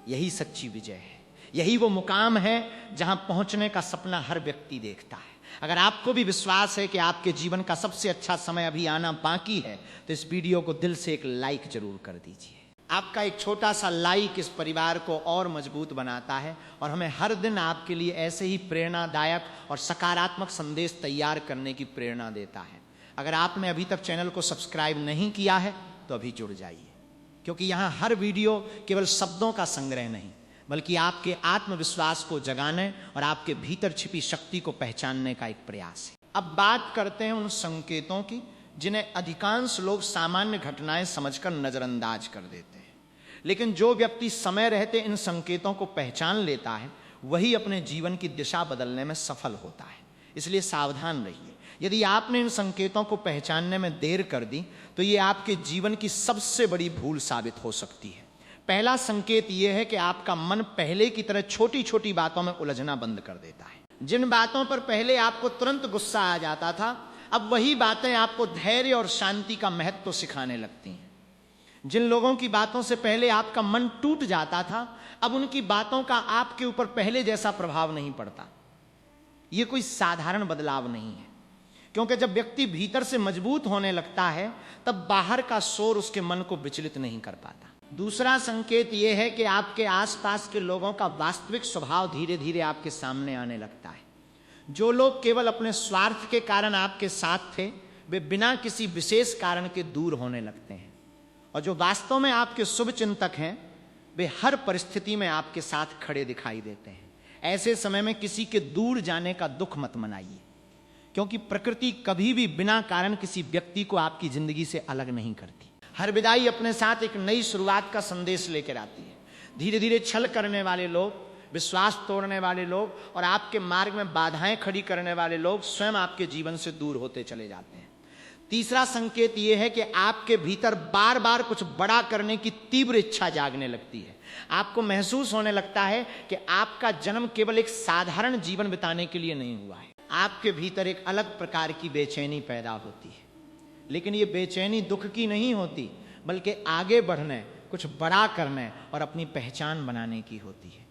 यही सच्ची विजय है, यही वो मुकाम है जहां पहुंचने का सपना हर व्यक्ति देखता है। अगर आपको भी विश्वास है कि आपके जीवन का सबसे अच्छा समय अभी आना बाकी है, तो इस वीडियो को दिल से एक लाइक जरूर कर दीजिए। आपका एक छोटा सा लाइक इस परिवार को और मजबूत बनाता है, और हमें हर दिन आपके लिए ऐसे ही प्रेरणादायक और सकारात्मक संदेश तैयार करने की प्रेरणा देता है। अगर आपने अभी तक चैनल को सब्सक्राइब नहीं किया है तो अभी जुड़ जाइए, क्योंकि यहाँ हर वीडियो केवल शब्दों का संग्रह नहीं, बल्कि आपके आत्मविश्वास को जगाने और आपके भीतर छिपी शक्ति को पहचानने का एक प्रयास है। अब बात करते हैं उन संकेतों की जिन्हें अधिकांश लोग सामान्य घटनाएं समझकर नजरअंदाज कर देते हैं, लेकिन जो व्यक्ति समय रहते इन संकेतों को पहचान लेता है, वही अपने जीवन की दिशा बदलने में सफल होता है। इसलिए सावधान रहिए। यदि आपने इन संकेतों को पहचानने में देर कर दी, तो ये आपके जीवन की सबसे बड़ी भूल साबित हो सकती है। पहला संकेत यह है कि आपका मन पहले की तरह छोटी छोटी बातों में उलझना बंद कर देता है। जिन बातों पर पहले आपको तुरंत गुस्सा आ जाता था, अब वही बातें आपको धैर्य और शांति का महत्व सिखाने लगती हैं। जिन लोगों की बातों से पहले आपका मन टूट जाता था, अब उनकी बातों का आपके ऊपर पहले जैसा प्रभाव नहीं पड़ता। यह कोई साधारण बदलाव नहीं है, क्योंकि जब व्यक्ति भीतर से मजबूत होने लगता है, तब बाहर का शोर उसके मन को विचलित नहीं कर पाता। दूसरा संकेत यह है कि आपके आसपास के लोगों का वास्तविक स्वभाव धीरे धीरे आपके सामने आने लगता है। जो लोग केवल अपने स्वार्थ के कारण आपके साथ थे, वे बिना किसी विशेष कारण के दूर होने लगते हैं, और जो वास्तव में आपके शुभ चिंतक हैं, वे हर परिस्थिति में आपके साथ खड़े दिखाई देते हैं। ऐसे समय में किसी के दूर जाने का दुख मत मनाइए, क्योंकि प्रकृति कभी भी बिना कारण किसी व्यक्ति को आपकी जिंदगी से अलग नहीं करती। हर विदाई अपने साथ एक नई शुरुआत का संदेश लेकर आती है। धीरे धीरे छल करने वाले लोग, विश्वास तोड़ने वाले लोग और आपके मार्ग में बाधाएं खड़ी करने वाले लोग स्वयं आपके जीवन से दूर होते चले जाते हैं। तीसरा संकेत यह है कि आपके भीतर बार बार कुछ बड़ा करने की तीव्र इच्छा जागने लगती है। आपको महसूस होने लगता है कि आपका जन्म केवल एक साधारण जीवन बिताने के लिए नहीं हुआ है। आपके भीतर एक अलग प्रकार की बेचैनी पैदा होती है, लेकिन ये बेचैनी दुख की नहीं होती, बल्कि आगे बढ़ने, कुछ बड़ा करने और अपनी पहचान बनाने की होती है।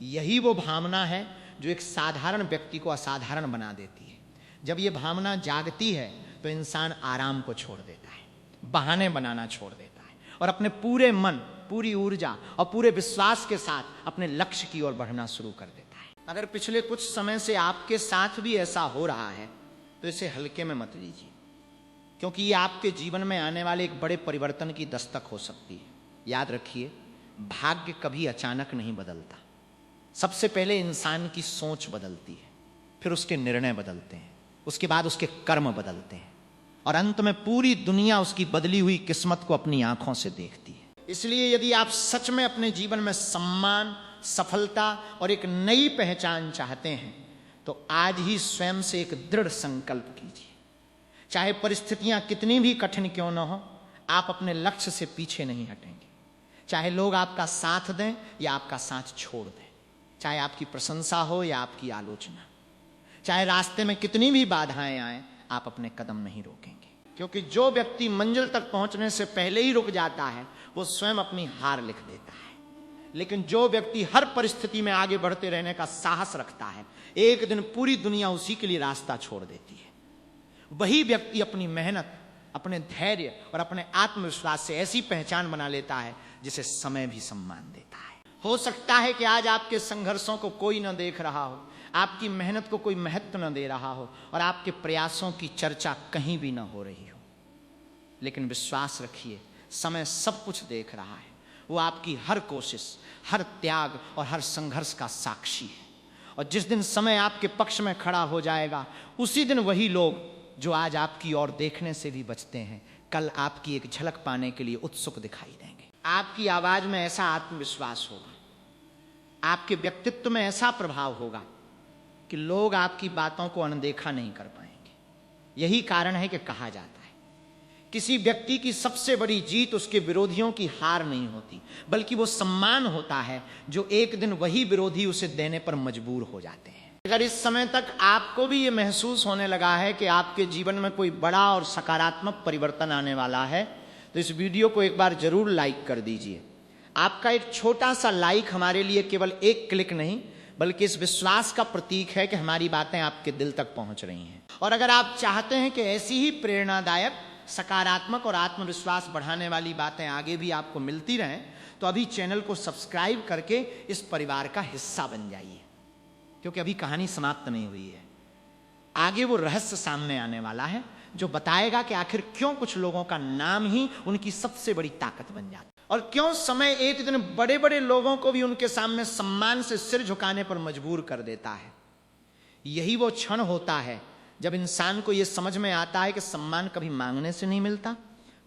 यही वो भावना है जो एक साधारण व्यक्ति को असाधारण बना देती है। जब ये भावना जागती है तो इंसान आराम को छोड़ देता है, बहाने बनाना छोड़ देता है, और अपने पूरे मन, पूरी ऊर्जा और पूरे विश्वास के साथ अपने लक्ष्य की ओर बढ़ना शुरू कर देता है। अगर पिछले कुछ समय से आपके साथ भी ऐसा हो रहा है, तो इसे हल्के में मत लीजिए। क्योंकि ये आपके जीवन में आने वाले एक बड़े परिवर्तन की दस्तक हो सकती है। याद रखिए, भाग्य कभी अचानक नहीं बदलता। सबसे पहले इंसान की सोच बदलती है, फिर उसके निर्णय बदलते हैं, उसके बाद उसके कर्म बदलते हैं, और अंत में पूरी दुनिया उसकी बदली हुई किस्मत को अपनी आंखों से देखती है। इसलिए यदि आप सच में अपने जीवन में सम्मान, सफलता और एक नई पहचान चाहते हैं तो आज ही स्वयं से एक दृढ़ संकल्प कीजिए। चाहे परिस्थितियां कितनी भी कठिन क्यों न हो, आप अपने लक्ष्य से पीछे नहीं हटेंगे। चाहे लोग आपका साथ दें या आपका साथ छोड़ दें, चाहे आपकी प्रशंसा हो या आपकी आलोचना, चाहे रास्ते में कितनी भी बाधाएं आए, आप अपने कदम नहीं रोकेंगे। क्योंकि जो व्यक्ति मंजिल तक पहुंचने से पहले ही रुक जाता है वो स्वयं अपनी हार लिख देता है। लेकिन जो व्यक्ति हर परिस्थिति में आगे बढ़ते रहने का साहस रखता है, एक दिन पूरी दुनिया उसी के लिए रास्ता छोड़ देती है। वही व्यक्ति अपनी मेहनत, अपने धैर्य और अपने आत्मविश्वास से ऐसी पहचान बना लेता है जिसे समय भी सम्मान देता है। हो सकता है कि आज आपके संघर्षों को कोई न देख रहा हो, आपकी मेहनत को कोई महत्व न दे रहा हो और आपके प्रयासों की चर्चा कहीं भी न हो रही हो, लेकिन विश्वास रखिए, समय सब कुछ देख रहा है। वो आपकी हर कोशिश, हर त्याग और हर संघर्ष का साक्षी है। और जिस दिन समय आपके पक्ष में खड़ा हो जाएगा, उसी दिन वही लोग जो आज आपकी ओर देखने से भी बचते हैं, कल आपकी एक झलक पाने के लिए उत्सुक दिखाई देंगे। आपकी आवाज में ऐसा आत्मविश्वास होगा, आपके व्यक्तित्व में ऐसा प्रभाव होगा कि लोग आपकी बातों को अनदेखा नहीं कर पाएंगे। यही कारण है कि कहा जाता है, किसी व्यक्ति की सबसे बड़ी जीत उसके विरोधियों की हार नहीं होती, बल्कि वो सम्मान होता है जो एक दिन वही विरोधी उसे देने पर मजबूर हो जाते हैं। अगर इस समय तक आपको भी ये महसूस होने लगा है कि आपके जीवन में कोई बड़ा और सकारात्मक परिवर्तन आने वाला है, तो इस वीडियो को एक बार जरूर लाइक कर दीजिए। आपका एक छोटा सा लाइक हमारे लिए केवल एक क्लिक नहीं, बल्कि इस विश्वास का प्रतीक है कि हमारी बातें आपके दिल तक पहुंच रही हैं। और अगर आप चाहते हैं कि ऐसी ही प्रेरणादायक, सकारात्मक और आत्मविश्वास बढ़ाने वाली बातें आगे भी आपको मिलती रहें, तो अभी चैनल को सब्सक्राइब करके इस परिवार का हिस्सा बन जाइए। क्योंकि अभी कहानी समाप्त नहीं हुई है, आगे वो रहस्य सामने आने वाला है जो बताएगा कि आखिर क्यों कुछ लोगों का नाम ही उनकी सबसे बड़ी ताकत बन जाता है, और क्यों समय एक दिन बड़े बड़े लोगों को भी उनके सामने सम्मान से सिर झुकाने पर मजबूर कर देता है। यही वो क्षण होता है जब इंसान को यह समझ में आता है कि सम्मान कभी मांगने से नहीं मिलता,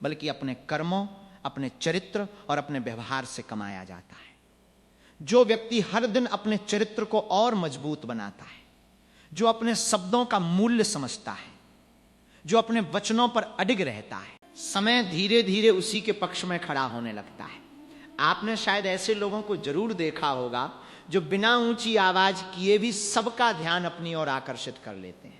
बल्कि अपने कर्मों, अपने चरित्र और अपने व्यवहार से कमाया जाता है। जो व्यक्ति हर दिन अपने चरित्र को और मजबूत बनाता है, जो अपने शब्दों का मूल्य समझता है, जो अपने वचनों पर अडिग रहता है, समय धीरे धीरे उसी के पक्ष में खड़ा होने लगता है। आपने शायद ऐसे लोगों को जरूर देखा होगा जो बिना ऊंची आवाज किए भी सबका ध्यान अपनी ओर आकर्षित कर लेते हैं।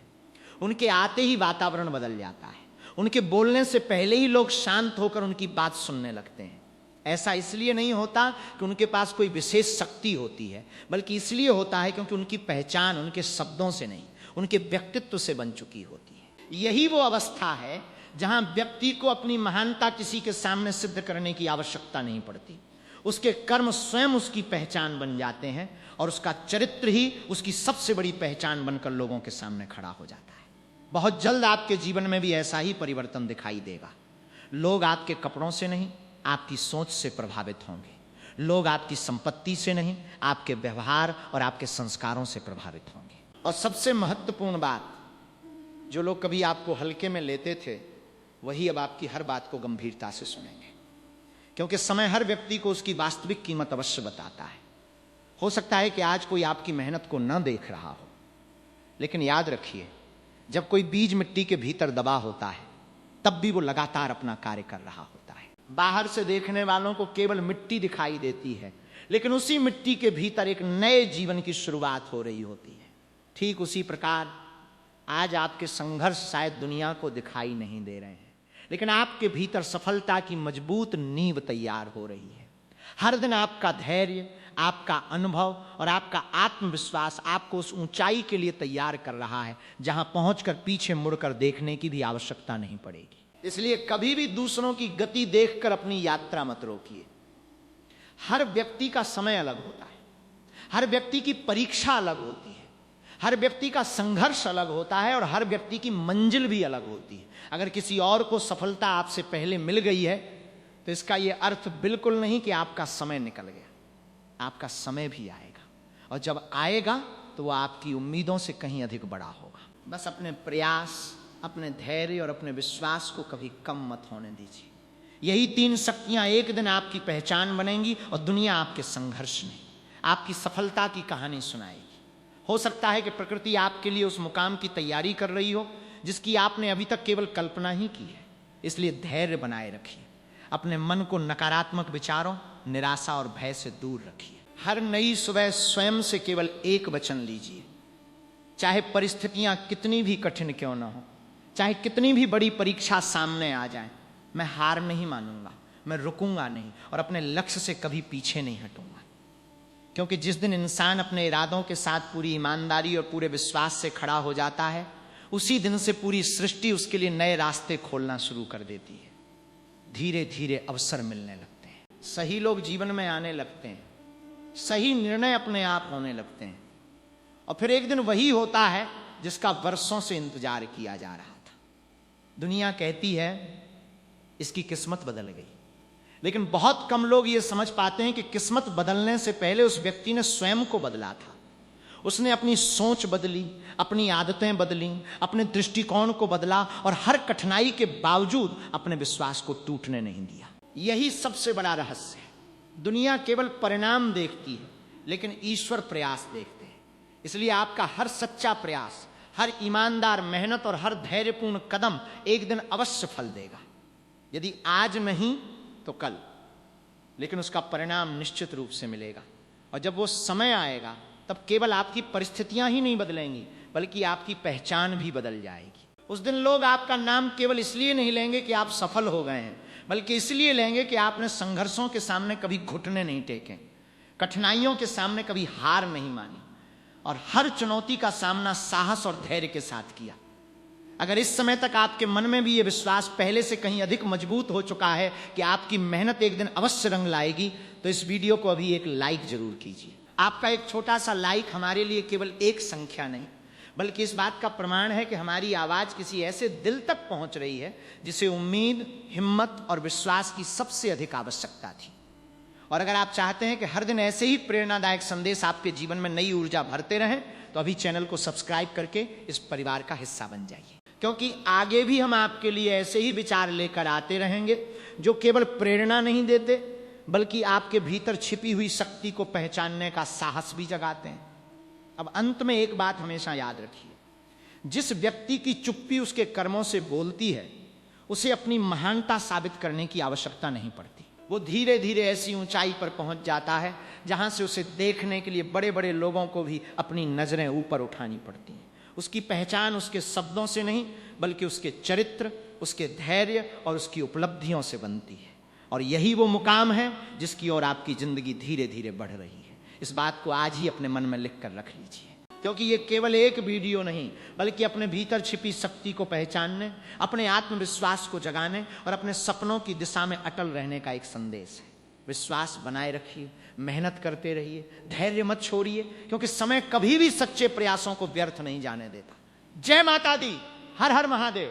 उनके आते ही वातावरण बदल जाता है, उनके बोलने से पहले ही लोग शांत होकर उनकी बात सुनने लगते हैं। ऐसा इसलिए नहीं होता कि उनके पास कोई विशेष शक्ति होती है, बल्कि इसलिए होता है क्योंकि उनकी पहचान उनके शब्दों से नहीं, उनके व्यक्तित्व से बन चुकी होती है। यही वो अवस्था है जहां व्यक्ति को अपनी महानता किसी के सामने सिद्ध करने की आवश्यकता नहीं पड़ती। उसके कर्म स्वयं उसकी पहचान बन जाते हैं और उसका चरित्र ही उसकी सबसे बड़ी पहचान बनकर लोगों के सामने खड़ा हो जाता है। बहुत जल्द आपके जीवन में भी ऐसा ही परिवर्तन दिखाई देगा। लोग आपके कपड़ों से नहीं, आपकी सोच से प्रभावित होंगे। लोग आपकी संपत्ति से नहीं, आपके व्यवहार और आपके संस्कारों से प्रभावित होंगे। और सबसे महत्वपूर्ण बात, जो लोग कभी आपको हल्के में लेते थे, वही अब आपकी हर बात को गंभीरता से सुनेंगे। क्योंकि समय हर व्यक्ति को उसकी वास्तविक कीमत अवश्य बताता है। हो सकता है कि आज कोई आपकी मेहनत को न देख रहा हो, लेकिन याद रखिए, जब कोई बीज मिट्टी के भीतर दबा होता है, तब भी वो लगातार अपना कार्य कर रहा होता है। बाहर से देखने वालों को केवल मिट्टी दिखाई देती है, लेकिन उसी मिट्टी के भीतर एक नए जीवन की शुरुआत हो रही होती है। ठीक उसी प्रकार आज आपके संघर्ष शायद दुनिया को दिखाई नहीं दे रहे हैं, लेकिन आपके भीतर सफलता की मजबूत नींव तैयार हो रही है। हर दिन आपका धैर्य, आपका अनुभव और आपका आत्मविश्वास आपको उस ऊंचाई के लिए तैयार कर रहा है जहां पहुंचकर पीछे मुड़कर देखने की भी आवश्यकता नहीं पड़ेगी। इसलिए कभी भी दूसरों की गति देखकर अपनी यात्रा मत रोकिए। हर व्यक्ति का समय अलग होता है, हर व्यक्ति की परीक्षा अलग होती है, हर व्यक्ति का संघर्ष अलग होता है और हर व्यक्ति की मंजिल भी अलग होती है। अगर किसी और को सफलता आपसे पहले मिल गई है तो इसका यह अर्थ बिल्कुल नहीं कि आपका समय निकल गया। आपका समय भी आएगा, और जब आएगा तो वह आपकी उम्मीदों से कहीं अधिक बड़ा होगा। बस अपने प्रयास, अपने धैर्य और अपने विश्वास को कभी कम मत होने दीजिए। यही 3 शक्तियां एक दिन आपकी पहचान बनेंगी और दुनिया आपके संघर्ष में आपकी सफलता की कहानी सुनाएगी। हो सकता है कि प्रकृति आपके लिए उस मुकाम की तैयारी कर रही हो जिसकी आपने अभी तक केवल कल्पना ही की है। इसलिए धैर्य बनाए रखिए, अपने मन को नकारात्मक विचारों, निराशा और भय से दूर रखिए। हर नई सुबह स्वयं से केवल एक वचन लीजिए, चाहे परिस्थितियां कितनी भी कठिन क्यों न हो, चाहे कितनी भी बड़ी परीक्षा सामने आ जाए, मैं हार नहीं मानूंगा, मैं रुकूंगा नहीं और अपने लक्ष्य से कभी पीछे नहीं हटूंगा। क्योंकि जिस दिन इंसान अपने इरादों के साथ पूरी ईमानदारी और पूरे विश्वास से खड़ा हो जाता है, उसी दिन से पूरी सृष्टि उसके लिए नए रास्ते खोलना शुरू कर देती है। धीरे धीरे अवसर मिलने लगते हैं, सही लोग जीवन में आने लगते हैं, सही निर्णय अपने आप होने लगते हैं, और फिर एक दिन वही होता है जिसका वर्षों से इंतजार किया जा रहा था। दुनिया कहती है इसकी किस्मत बदल गई, लेकिन बहुत कम लोग ये समझ पाते हैं कि किस्मत बदलने से पहले उस व्यक्ति ने स्वयं को बदला था। उसने अपनी सोच बदली, अपनी आदतें बदली, अपने दृष्टिकोण को बदला और हर कठिनाई के बावजूद अपने विश्वास को टूटने नहीं दिया। यही सबसे बड़ा रहस्य है। दुनिया केवल परिणाम देखती है, लेकिन ईश्वर प्रयास देखते हैं। इसलिए आपका हर सच्चा प्रयास, हर ईमानदार मेहनत और हर धैर्यपूर्ण कदम एक दिन अवश्य फल देगा। यदि आज नहीं तो कल, लेकिन उसका परिणाम निश्चित रूप से मिलेगा। और जब वो समय आएगा तब केवल आपकी परिस्थितियां ही नहीं बदलेंगी, बल्कि आपकी पहचान भी बदल जाएगी। उस दिन लोग आपका नाम केवल इसलिए नहीं लेंगे कि आप सफल हो गए हैं, बल्कि इसलिए लेंगे कि आपने संघर्षों के सामने कभी घुटने नहीं टेके, कठिनाइयों के सामने कभी हार नहीं मानी और हर चुनौती का सामना साहस और धैर्य के साथ किया। अगर इस समय तक आपके मन में भी ये विश्वास पहले से कहीं अधिक मजबूत हो चुका है कि आपकी मेहनत एक दिन अवश्य रंग लाएगी, तो इस वीडियो को अभी एक लाइक जरूर कीजिए। आपका एक छोटा सा लाइक हमारे लिए केवल एक संख्या नहीं, बल्कि इस बात का प्रमाण है कि हमारी आवाज किसी ऐसे दिल तक पहुंच रही है जिसे उम्मीद, हिम्मत और विश्वास की सबसे अधिक आवश्यकता थी। और अगर आप चाहते हैं कि हर दिन ऐसे ही प्रेरणादायक संदेश आपके जीवन में नई ऊर्जा भरते रहें, तो अभी चैनल को सब्सक्राइब करके इस परिवार का हिस्सा बन जाइए, क्योंकि आगे भी हम आपके लिए ऐसे ही विचार लेकर आते रहेंगे जो केवल प्रेरणा नहीं देते, बल्कि आपके भीतर छिपी हुई शक्ति को पहचानने का साहस भी जगाते हैं। अब अंत में एक बात हमेशा याद रखिए, जिस व्यक्ति की चुप्पी उसके कर्मों से बोलती है, उसे अपनी महानता साबित करने की आवश्यकता नहीं पड़ती। वो धीरे धीरे ऐसी ऊंचाई पर पहुंच जाता है जहां से उसे देखने के लिए बड़े बड़े लोगों को भी अपनी नजरें ऊपर उठानी पड़ती हैं। उसकी पहचान उसके शब्दों से नहीं, बल्कि उसके चरित्र, उसके धैर्य और उसकी उपलब्धियों से बनती है। और यही वो मुकाम है जिसकी ओर आपकी जिंदगी धीरे धीरे बढ़ रही है। इस बात को आज ही अपने मन में लिख कर रख लीजिए, क्योंकि ये केवल एक वीडियो नहीं, बल्कि अपने भीतर छिपी शक्ति को पहचानने, अपने आत्मविश्वास को जगाने और अपने सपनों की दिशा में अटल रहने का एक संदेश है। विश्वास बनाए रखिए, मेहनत करते रहिए, धैर्य मत छोड़िए, क्योंकि समय कभी भी सच्चे प्रयासों को व्यर्थ नहीं जाने देता। जय माता दी, हर हर महादेव।